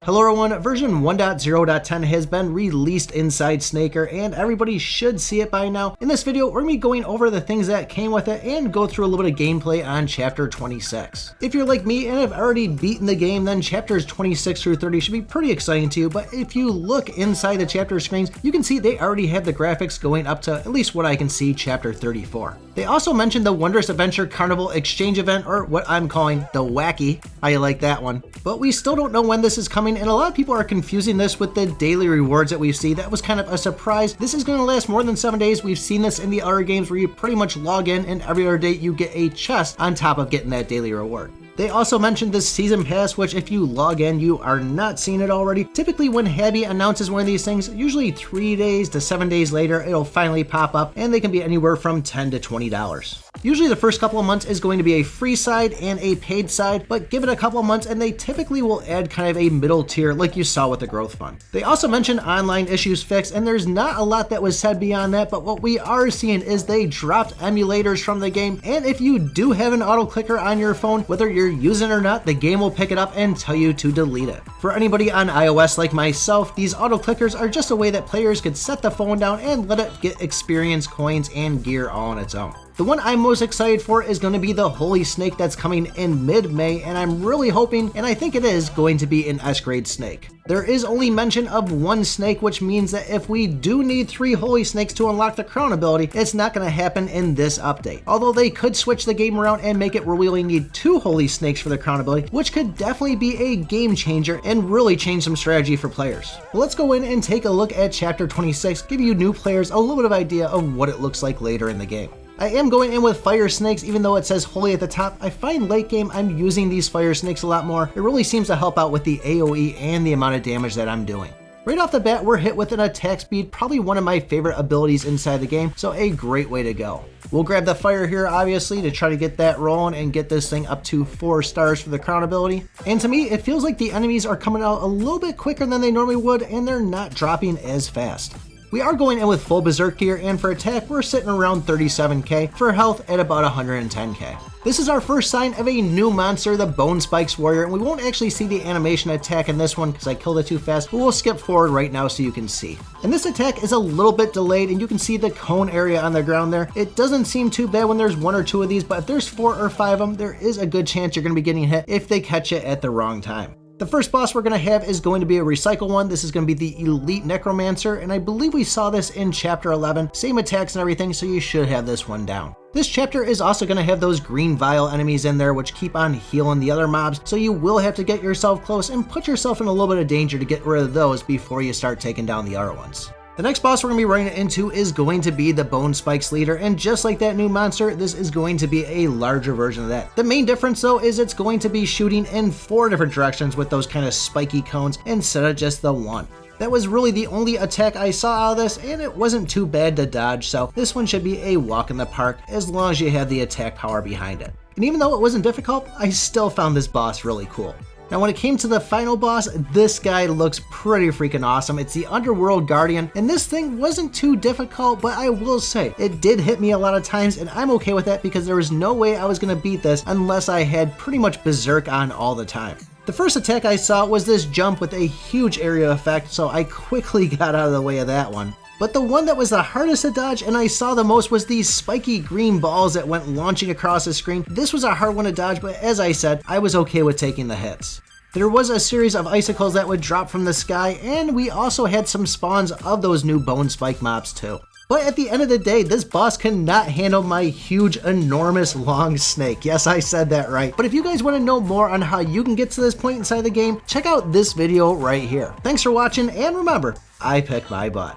Hello everyone, version 1.0.10 has been released inside Sssnaker and everybody should see it by now. In this video, we're going to be going over the things that came with it and go through a little bit of gameplay on chapter 26. If you're like me and have already beaten the game, then chapters 26 through 30 should be pretty exciting to you, but if you look inside the chapter screens, you can see they already have the graphics going up to at least what I can see, chapter 34. They also mentioned the Wondrous Adventure Carnival Exchange event, or what I'm calling the Wacky. How you like that one? But we still don't know when this is coming, and a lot of people are confusing this with the daily rewards that we see. That was kind of a surprise. This is going to last more than 7 days. We've seen this in the other games where you pretty much log in and every other day you get a chest on top of getting that daily reward. They also mentioned this season pass, which if you log in, you are not seeing it already. Typically when Habby announces one of these things, usually 3 days to 7 days later, it'll finally pop up and they can be anywhere from $10 to $20. Usually the first couple of months is going to be a free side and a paid side, but give it a couple of months and they typically will add kind of a middle tier like you saw with the growth fund. They also mentioned online issues fixed, and there's not a lot that was said beyond that, but what we are seeing is they dropped emulators from the game, and if you do have an auto clicker on your phone, whether you're using it or not, the game will pick it up and tell you to delete it. For anybody on iOS like myself, these auto clickers are just a way that players could set the phone down and let it get experience, coins, and gear all on its own. The one I'm most excited for is going to be the Holy Snake that's coming in mid-May, and I'm really hoping, and I think it is, going to be an S-grade snake. There is only mention of one snake, which means that if we do need 3 Holy Snakes to unlock the crown ability, it's not going to happen in this update. Although they could switch the game around and make it where we only need 2 Holy Snakes for the crown ability, which could definitely be a game changer and really change some strategy for players. But let's go in and take a look at chapter 26, give you new players a little bit of idea of what it looks like later in the game. I am going in with fire snakes, even though it says holy at the top. I find late game I'm using these fire snakes a lot more. It really seems to help out with the AoE and the amount of damage that I'm doing. Right off the bat, we're hit with an attack speed, probably one of my favorite abilities inside the game, so a great way to go. We'll grab the fire here, obviously, to try to get that rolling and get this thing up to 4 stars for the crown ability. And to me, it feels like the enemies are coming out a little bit quicker than they normally would, and they're not dropping as fast. We are going in with full berserk gear, and for attack, we're sitting around 37k, for health at about 110k. This is our first sign of a new monster, the Bone Spikes Warrior, and we won't actually see the animation attack in this one because I killed it too fast, but we'll skip forward right now so you can see. And this attack is a little bit delayed, and you can see the cone area on the ground there. It doesn't seem too bad when there's 1 or 2 of these, but if there's 4 or 5 of them, there is a good chance you're going to be getting hit if they catch it at the wrong time. The first boss we're going to have is going to be a recycle one. This is going to be the Elite Necromancer, and I believe we saw this in chapter 11. Same attacks and everything, so you should have this one down. This chapter is also going to have those green vial enemies in there which keep on healing the other mobs, so you will have to get yourself close and put yourself in a little bit of danger to get rid of those before you start taking down the other ones. The next boss we're going to be running into is going to be the Bone Spikes Leader, and just like that new monster, this is going to be a larger version of that. The main difference though is it's going to be shooting in 4 different directions with those kind of spiky cones instead of just the one. That was really the only attack I saw out of this, and it wasn't too bad to dodge, so this one should be a walk in the park as long as you have the attack power behind it. And even though it wasn't difficult, I still found this boss really cool. Now when it came to the final boss, this guy looks pretty freaking awesome. It's the Underworld Guardian, and this thing wasn't too difficult, but I will say, it did hit me a lot of times, and I'm okay with that because there was no way I was going to beat this unless I had pretty much berserk on all the time. The first attack I saw was this jump with a huge area effect, so I quickly got out of the way of that one. But the one that was the hardest to dodge and I saw the most was these spiky green balls that went launching across the screen. This was a hard one to dodge, but as I said, I was okay with taking the hits. There was a series of icicles that would drop from the sky, and we also had some spawns of those new bone spike mobs too. But at the end of the day, this boss cannot handle my huge, enormous, long snake. Yes, I said that right. But if you guys want to know more on how you can get to this point inside the game, check out this video right here. Thanks for watching, and remember, I pick my butt.